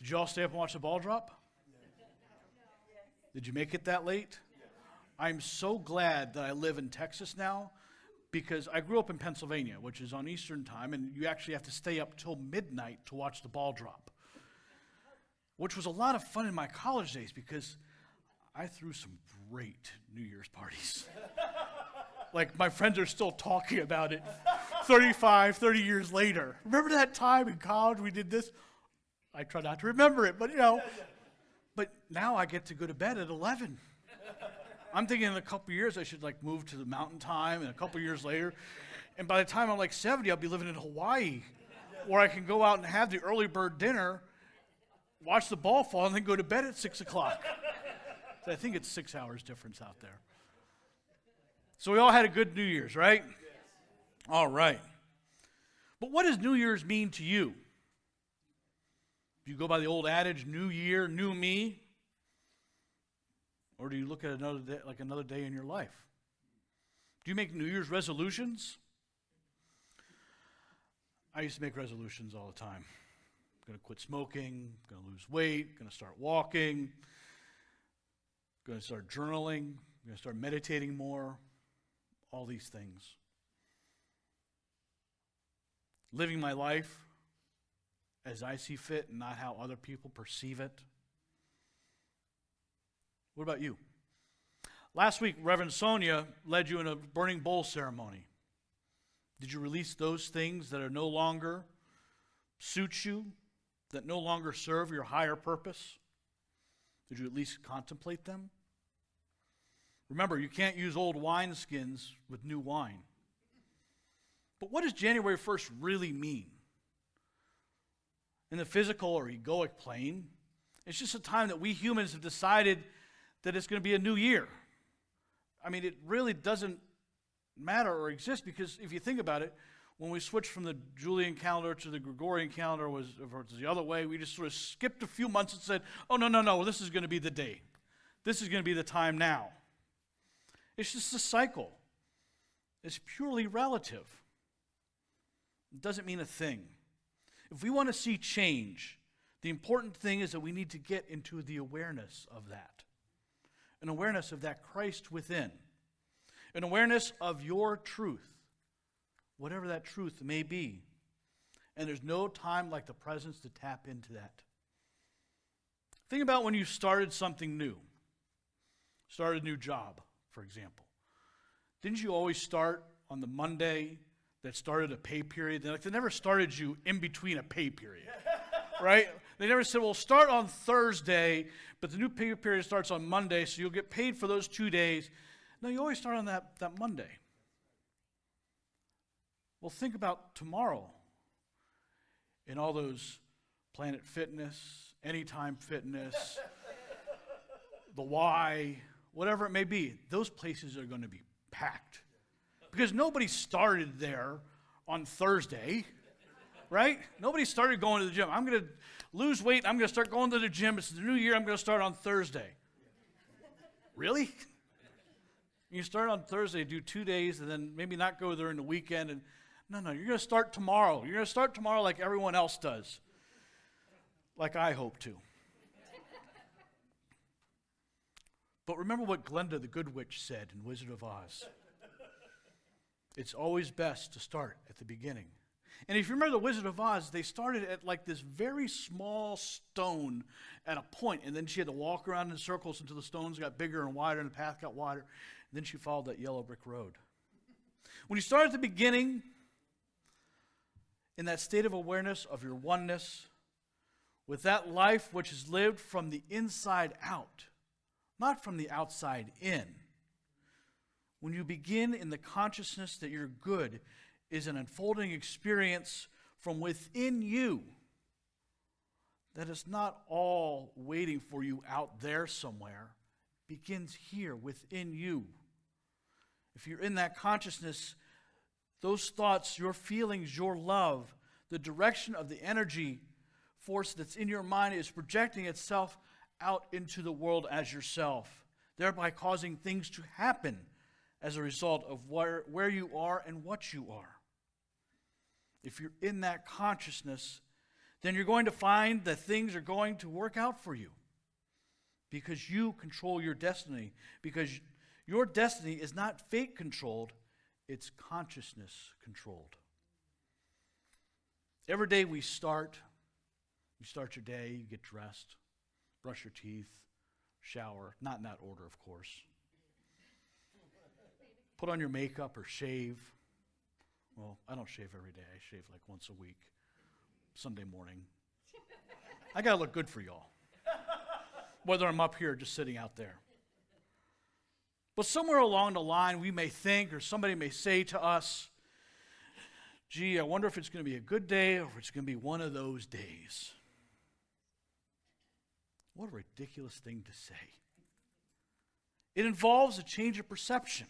Did you all stay up and watch the ball drop? Did you make it that late? I'm so glad that I live in Texas now because I grew up in Pennsylvania, which is on Eastern time, and you actually have to stay up till midnight to watch the ball drop, which was a lot of fun in my college days because I threw some great New Year's parties. Like, my friends are still talking about it 30 years later. Remember that time in college we did this? I try not to remember it, but But now I get to go to bed at 11. I'm thinking in a couple years I should move to the mountain time, and a couple years later. And by the time I'm 70, I'll be living in Hawaii, where I can go out and have the early bird dinner, watch the ball fall, and then go to bed at 6 o'clock. So I think it's 6 hours difference out there. So we all had a good New Year's, right? Yes. All right. But what does New Year's mean to you? Do you go by the old adage, new year, new me? Or do you look at another day, like another day in your life? Do you make New Year's resolutions? I used to make resolutions all the time. I'm going to quit smoking, going to lose weight, going to start walking, going to start journaling, going to start meditating more, all these things. Living my life as I see fit and not how other people perceive it. What about you? Last week, Reverend Sonia led you in a burning bowl ceremony. Did you release those things that are no longer suit you, that no longer serve your higher purpose? Did you at least contemplate them? Remember, you can't use old wineskins with new wine. But what does January 1st really mean? In the physical or egoic plane, it's just a time that we humans have decided that it's going to be a new year. I mean, it really doesn't matter or exist because if you think about it, when we switched from the Julian calendar to the Gregorian calendar, or it was the other way, we just sort of skipped a few months and said, oh, no, this is going to be the day. This is going to be the time now. It's just a cycle. It's purely relative. It doesn't mean a thing. If we want to see change, the important thing is that we need to get into the awareness of that. An awareness of that Christ within. An awareness of your truth, whatever that truth may be. And there's no time like the present to tap into that. Think about when you started something new. Started a new job, for example. Didn't you always start on the Monday that started a pay period? They never started you in between a pay period, right? They never said, well, start on Thursday, but the new pay period starts on Monday, so you'll get paid for those 2 days. No, you always start on that Monday. Well, think about tomorrow and all those Planet Fitness, Anytime Fitness, the Y, whatever it may be. Those places are going to be packed because nobody started there on Thursday, right? Nobody started going to the gym. I'm going to lose weight. I'm going to start going to the gym. It's the new year. I'm going to start on Thursday. Really? You start on Thursday, do 2 days, and then maybe not go during the weekend. And no, you're going to start tomorrow. You're going to start tomorrow like everyone else does, like I hope to. But remember what Glenda the Good Witch said in Wizard of Oz. It's always best to start at the beginning. And if you remember the Wizard of Oz, they started at this very small stone at a point, and then she had to walk around in circles until the stones got bigger and wider and the path got wider. And then she followed that yellow brick road. When you start at the beginning, in that state of awareness of your oneness, with that life which is lived from the inside out, not from the outside in, when you begin in the consciousness that your good is an unfolding experience from within you, that is not all waiting for you out there somewhere, begins here within you. If you're in that consciousness, those thoughts, your feelings, your love, the direction of the energy force that's in your mind is projecting itself out into the world as yourself, thereby causing things to happen as a result of where you are and what you are. If you're in that consciousness, then you're going to find that things are going to work out for you because you control your destiny. Because your destiny is not fate controlled, it's consciousness controlled. Every day you start your day, you get dressed, brush your teeth, shower, not in that order, of course. Put on your makeup or shave. Well, I don't shave every day. I shave like once a week, Sunday morning. I got to look good for y'all, whether I'm up here or just sitting out there. But somewhere along the line, we may think, or somebody may say to us, gee, I wonder if it's going to be a good day or if it's going to be one of those days. What a ridiculous thing to say. It involves a change of perception.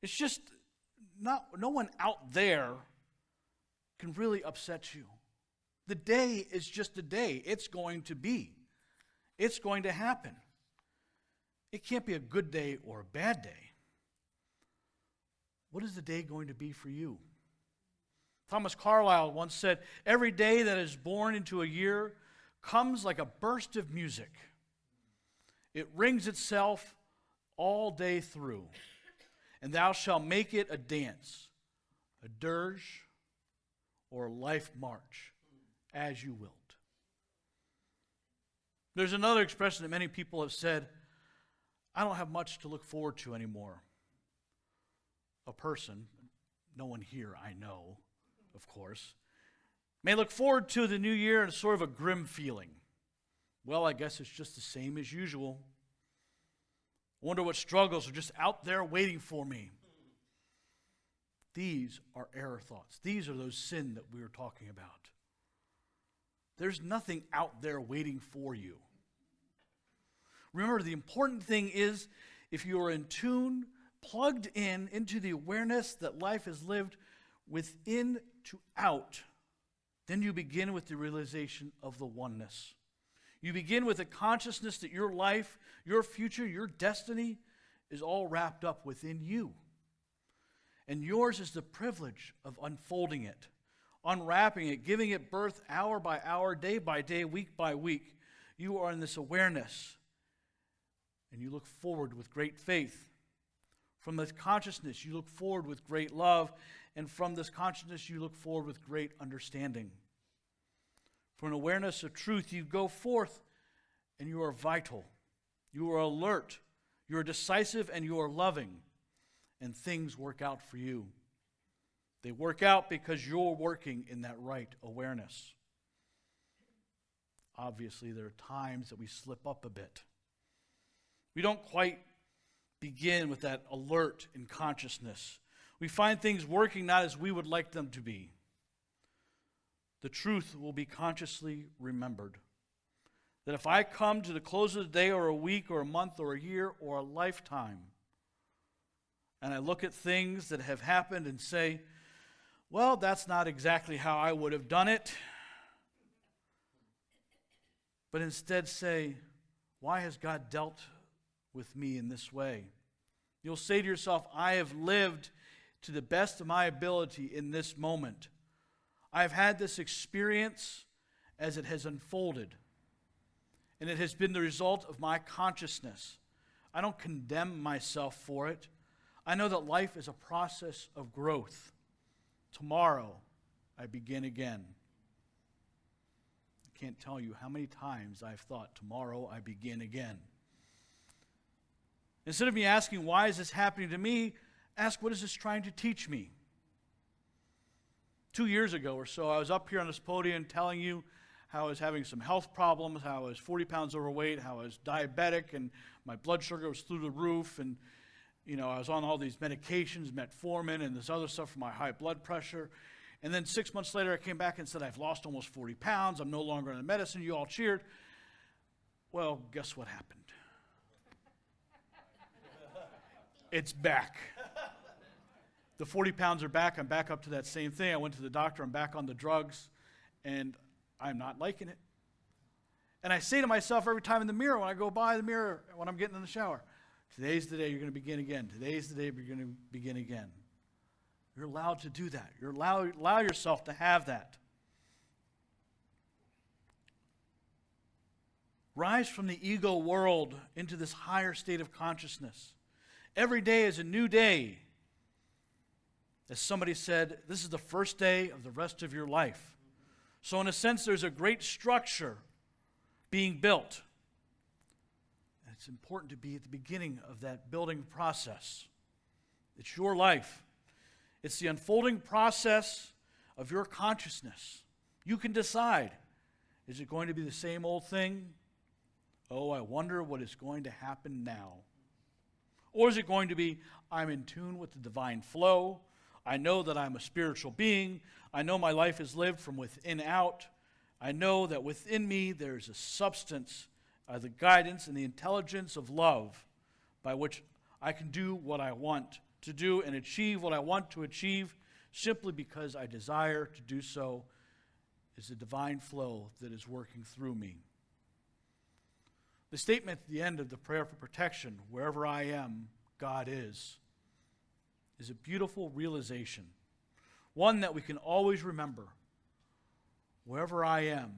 It's just no one out there can really upset you. The day is just a day. It's going to be. It's going to happen. It can't be a good day or a bad day. What is the day going to be for you? Thomas Carlyle once said, every day that is born into a year comes like a burst of music. It rings itself all day through, and thou shalt make it a dance, a dirge, or a life march, as you wilt. There's another expression that many people have said, I don't have much to look forward to anymore. A person, no one here I know, of course, may look forward to the new year in sort of a grim feeling. Well, I guess it's just the same as usual. I wonder what struggles are just out there waiting for me. These are error thoughts. These are those sin that we were talking about. There's nothing out there waiting for you. Remember, the important thing is if you are in tune, plugged in into the awareness that life is lived within to out, then you begin with the realization of the oneness. You begin with a consciousness that your life, your future, your destiny is all wrapped up within you. And yours is the privilege of unfolding it, unwrapping it, giving it birth hour by hour, day by day, week by week. You are in this awareness, and you look forward with great faith. From this consciousness, you look forward with great love, and from this consciousness, you look forward with great understanding. For an awareness of truth, you go forth, and you are vital. You are alert. You are decisive, and you are loving. And things work out for you. They work out because you're working in that right awareness. Obviously, there are times that we slip up a bit. We don't quite begin with that alert in consciousness. We find things working not as we would like them to be. The truth will be consciously remembered. That if I come to the close of the day or a week or a month or a year or a lifetime, and I look at things that have happened and say, well, that's not exactly how I would have done it, but instead say, why has God dealt with me in this way? You'll say to yourself, I have lived to the best of my ability in this moment. I've had this experience as it has unfolded, and it has been the result of my consciousness. I don't condemn myself for it. I know that life is a process of growth. Tomorrow, I begin again. I can't tell you how many times I've thought, tomorrow I begin again. Instead of me asking, why is this happening to me, ask, what is this trying to teach me? 2 years ago or so, I was up here on this podium telling you how I was having some health problems, how I was 40 pounds overweight, how I was diabetic, and my blood sugar was through the roof, and I was on all these medications, metformin, and this other stuff for my high blood pressure. And then 6 months later, I came back and said, I've lost almost 40 pounds. I'm no longer on the medicine. You all cheered. Well, guess what happened? It's back. The 40 pounds are back. I'm back up to that same thing. I went to the doctor. I'm back on the drugs, and I'm not liking it. And I say to myself every time in the mirror, when I go by the mirror, when I'm getting in the shower, today's the day you're going to begin again. Today's the day you're going to begin again. You're allowed to do that. Allow yourself to have that. Rise from the ego world into this higher state of consciousness. Every day is a new day. As somebody said, this is the first day of the rest of your life. So in a sense, there's a great structure being built. And it's important to be at the beginning of that building process. It's your life. It's the unfolding process of your consciousness. You can decide, is it going to be the same old thing? Oh, I wonder what is going to happen now. Or is it going to be, I'm in tune with the divine flow. I know that I'm a spiritual being. I know my life is lived from within out. I know that within me there's a substance, the guidance and the intelligence of love by which I can do what I want to do and achieve what I want to achieve simply because I desire to do so. Is the divine flow that is working through me. The statement at the end of the prayer for protection, wherever I am, God is a beautiful realization, one that we can always remember. Wherever I am,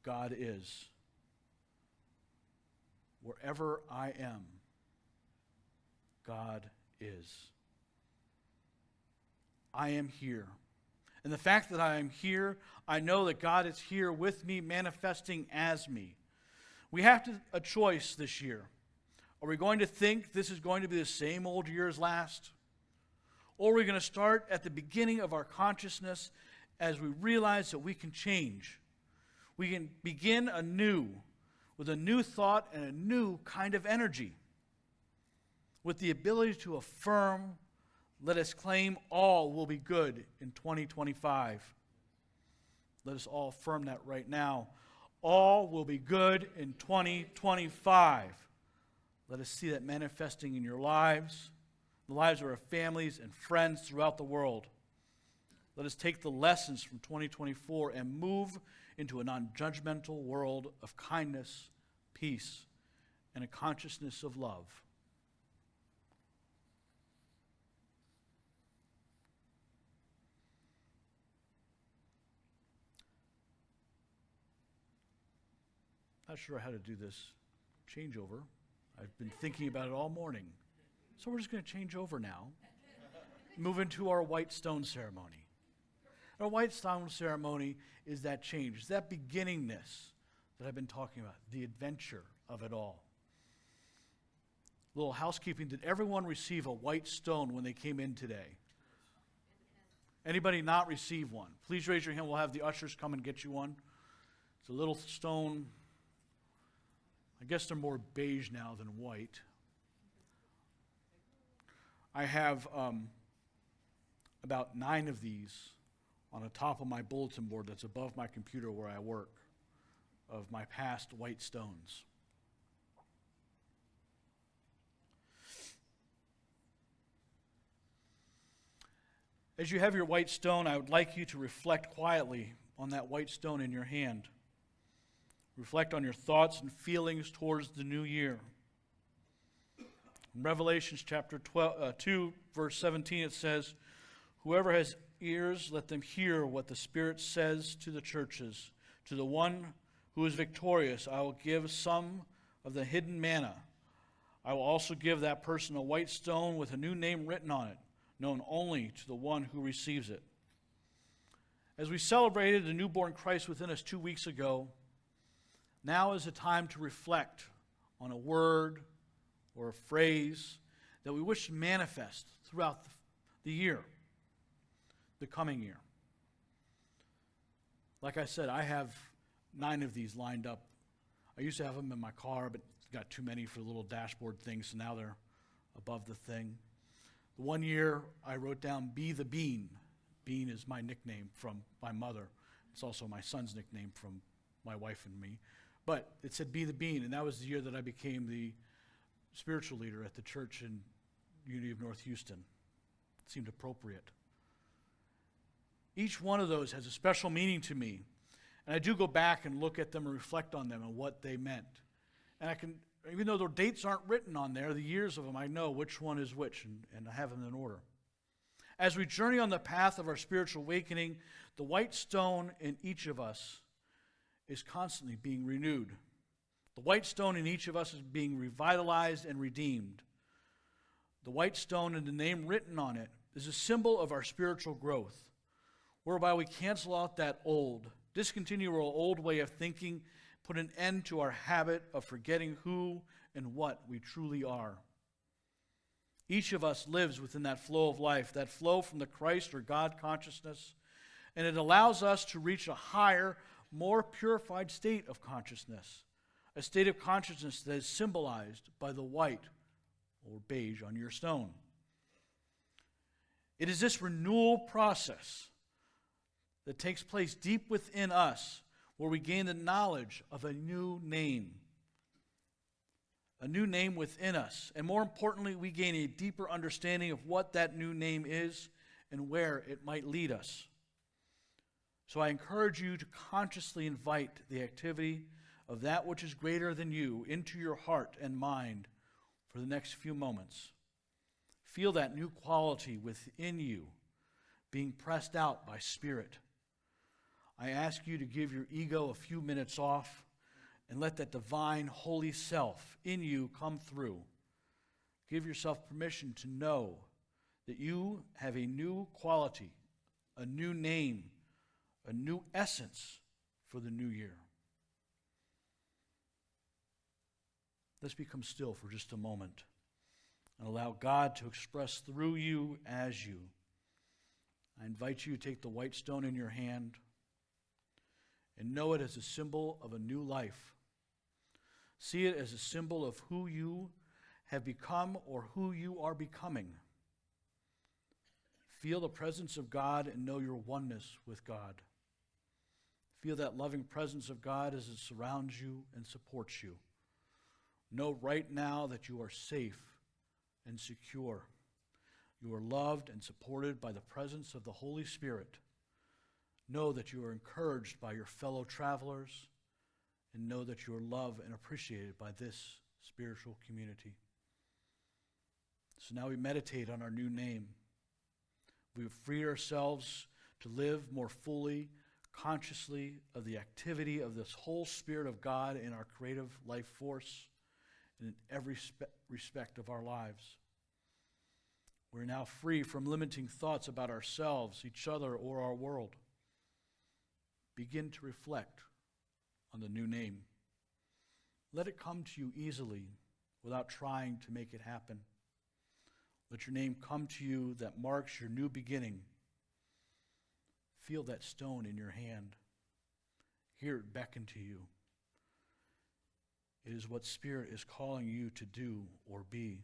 God is. Wherever I am, God is. I am here. And the fact that I am here, I know that God is here with me, manifesting as me. We have a choice this year. Are we going to think this is going to be the same old year as last? Or are we going to start at the beginning of our consciousness as we realize that we can change? We can begin anew with a new thought and a new kind of energy. With the ability to affirm, let us claim all will be good in 2025. Let us all affirm that right now. All will be good in 2025. Let us see that manifesting in your lives, the lives of our families and friends throughout the world. Let us take the lessons from 2024 and move into a non-judgmental world of kindness, peace, and a consciousness of love. Not sure how to do this changeover. I've been thinking about it all morning. So we're just going to change over now. Move into our white stone ceremony. Our white stone ceremony is that change. It's that beginningness that I've been talking about, the adventure of it all. Little housekeeping. Did everyone receive a white stone when they came in today? Anybody not receive one? Please raise your hand. We'll have the ushers come and get you one. It's a little stone. I guess they're more beige now than white. I have about 9 of these on the top of my bulletin board that's above my computer where I work, of my past white stones. As you have your white stone, I would like you to reflect quietly on that white stone in your hand. Reflect on your thoughts and feelings towards the new year. In Revelation chapter 2, verse 17, it says, "Whoever has ears, let them hear what the Spirit says to the churches. To the one who is victorious, I will give some of the hidden manna. I will also give that person a white stone with a new name written on it, known only to the one who receives it." As we celebrated the newborn Christ within us 2 weeks ago, now is a time to reflect on a word or a phrase that we wish to manifest throughout the year, the coming year. Like I said, I have 9 of these lined up. I used to have them in my car, but got too many for the little dashboard things, so now they're above the thing. The one year I wrote down "Be the Bean." Bean is my nickname from my mother. It's also my son's nickname from my wife and me. But it said "Be the Bean," and that was the year that I became the spiritual leader at the church in Unity of North Houston. It seemed appropriate. Each one of those has a special meaning to me, and I do go back and look at them and reflect on them and what they meant. And I can, even though the dates aren't written on there, the years of them, I know which one is which, and I have them in order. As we journey on the path of our spiritual awakening, the white stone in each of us is constantly being renewed. The white stone in each of us is being revitalized and redeemed. The white stone and the name written on it is a symbol of our spiritual growth, whereby we cancel out that discontinue our old way of thinking, put an end to our habit of forgetting who and what we truly are. Each of us lives within that flow of life, that flow from the Christ or God consciousness, and it allows us to reach a higher, more purified state of consciousness, a state of consciousness that is symbolized by the white or beige on your stone. It is this renewal process that takes place deep within us where we gain the knowledge of a new name within us. And more importantly, we gain a deeper understanding of what that new name is and where it might lead us. So I encourage you to consciously invite the activity of that which is greater than you into your heart and mind for the next few moments. Feel that new quality within you being pressed out by Spirit. I ask you to give your ego a few minutes off and let that divine, holy self in you come through. Give yourself permission to know that you have a new quality, a new name, a new essence for the new year. Let's become still for just a moment and allow God to express through you as you. I invite you to take the white stone in your hand and know it as a symbol of a new life. See it as a symbol of who you have become or who you are becoming. Feel the presence of God and know your oneness with God. Feel that loving presence of God as it surrounds you and supports you. Know right now that you are safe and secure. You are loved and supported by the presence of the Holy Spirit. Know that you are encouraged by your fellow travelers, and know that you are loved and appreciated by this spiritual community. So now we meditate on our new name. We have freed ourselves to live more fully, consciously of the activity of this whole Spirit of God in our creative life force and in every respect of our lives. We're now free from limiting thoughts about ourselves, each other, or our world. Begin to reflect on the new name. Let it come to you easily without trying to make it happen. Let your name come to you that marks your new beginning. Feel that stone in your hand. Hear it beckon to you. It is what Spirit is calling you to do or be.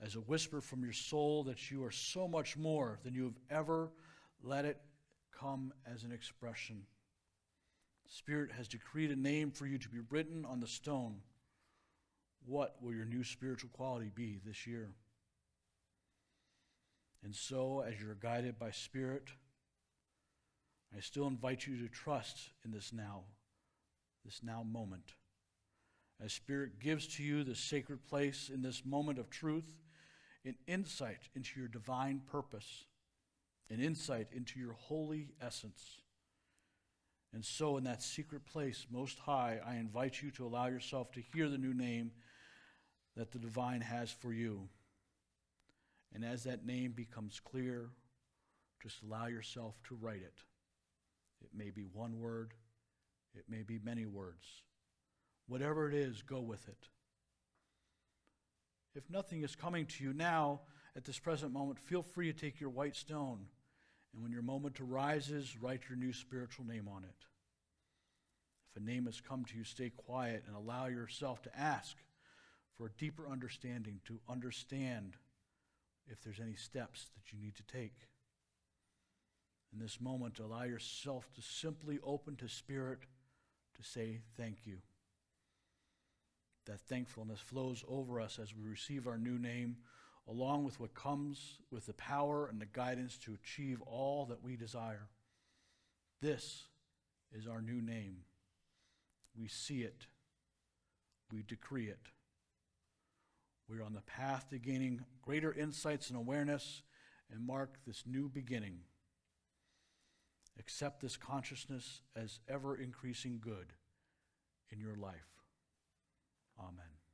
As a whisper from your soul that you are so much more than you have ever let it come as an expression. Spirit has decreed a name for you to be written on the stone. What will your new spiritual quality be this year? And so, as you're guided by Spirit, I still invite you to trust in this now moment. As Spirit gives to you the sacred place in this moment of truth, an insight into your divine purpose, an insight into your holy essence. And so in that secret place, most high, I invite you to allow yourself to hear the new name that the divine has for you. And as that name becomes clear, just allow yourself to write it. It may be one word, it may be many words. Whatever it is, go with it. If nothing is coming to you now, at this present moment, feel free to take your white stone, and when your moment arises, write your new spiritual name on it. If a name has come to you, stay quiet and allow yourself to ask for a deeper understanding, to understand if there's any steps that you need to take. In this moment, allow yourself to simply open to Spirit to say thank you. That thankfulness flows over us as we receive our new name, along with what comes with the power and the guidance to achieve all that we desire. This is our new name. We see it. We decree it. We're on the path to gaining greater insights and awareness and mark this new beginning. Accept this consciousness as ever-increasing good in your life. Amen.